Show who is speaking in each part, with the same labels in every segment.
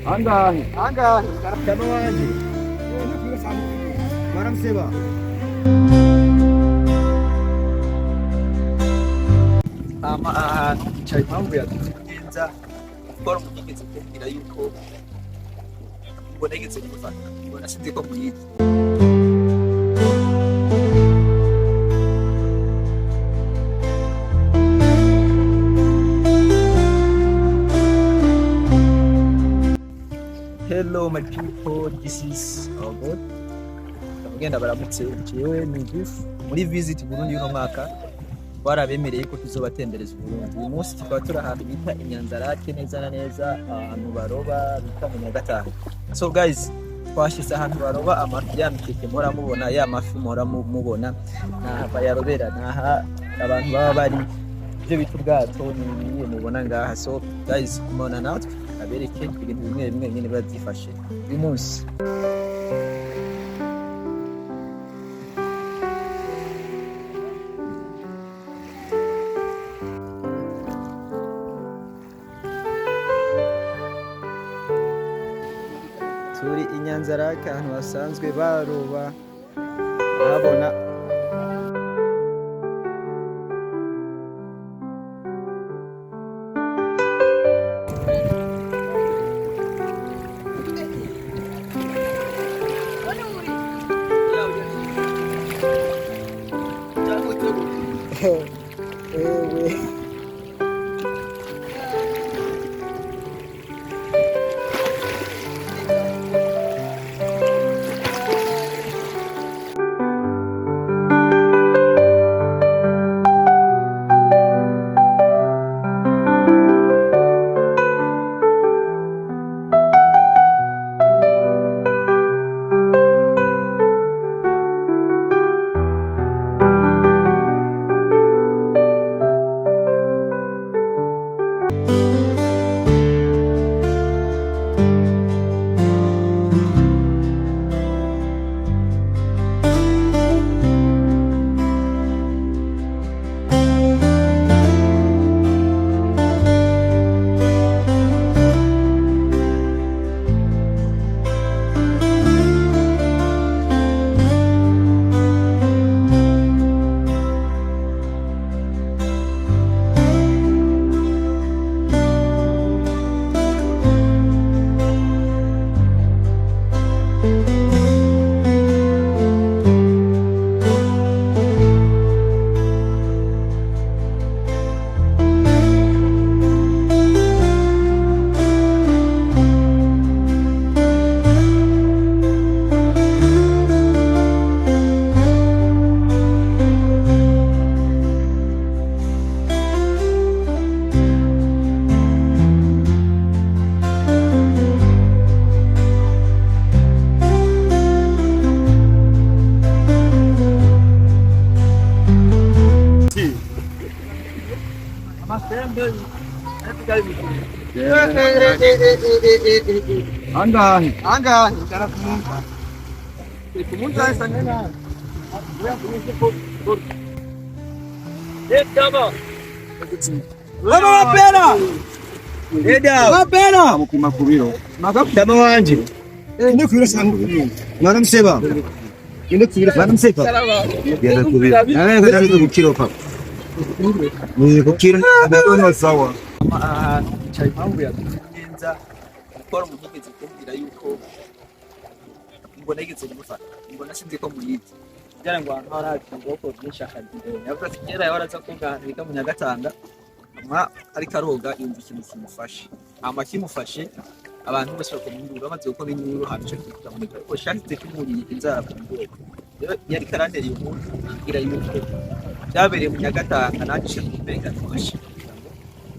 Speaker 1: Angahe? Angahe? Kama waje. Baramseba. Ahantu hicaye impamvu yadugenza gukora umukeke kumbwira yuko ngo negetse gufata ngo nasite ko muyizi. Hello my people, this is our God. Mugenda baramutse jewe ni muri visit Burundi uno mwaka barabemereye ko tuzobatembereza Burundi. Uyu munsi tukaba turi ahantu bita I Nyanza-Lac neza na neza ahantu baroba bita Munyagatanga. So guys, twashitse ahantu baroba amafi y'umukeke mura mubona ya mafi mura mubona naha bayarobera naha abantu baba bari byo bita ubwato ni mubona ngaha. So guys, mubona natwe abereke ibintu bimwe bimwe nyine babyifashe uyu munsi. Turi I Nyanza-Lac ahantu basanzwe baroba babona Angahe? Angahe? Cara kumunta. Kumunta sana. Etaba. Baba wapera. Eda. Wapera. Mukuma kubiro. Magakutama wanje. Ndo kwira sangu. Mwana mseba. Ndo kwira mwana mseba. Yenda kubiro. Nawe kwira kukiro papa. Ni kukiro na sawa. Hicaye impamvu yadugenza gukora umukeke kumbwira yuko ngo negetse gufata ngo nasinze ko muyizi byara ngo ahantu hari ubwoko bwinshi akagiye yavuga ati kera yaraza kumva ahantu bita Munyagatanga ariko aroga yumva ikintu kimufashe kimufashe abantu bose bakomeye bamaze gukora inyuru hantu cyo kitamunika ko Twashitse inzara ku bwoko yari karanteri y'umuntu agira yuko byabereye Munyagatanga nacishe kubenga twashe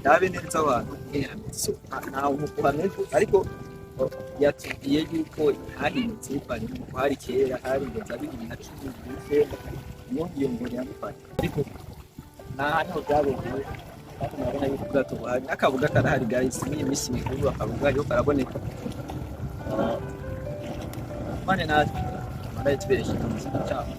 Speaker 1: dabe neza abantu nta umukuhano ariko yatubwiye yuko hahindutse bari mu hari kera hari ngo zabi ibintu cy'ubwise yongeye ngo yamufata ariko naho byabereye kandi nabona yuko bwatubanye akavuga karahari guys ni imisi mikuru akavuga yo karaboneka mane natwe mara yitubeshye cyane.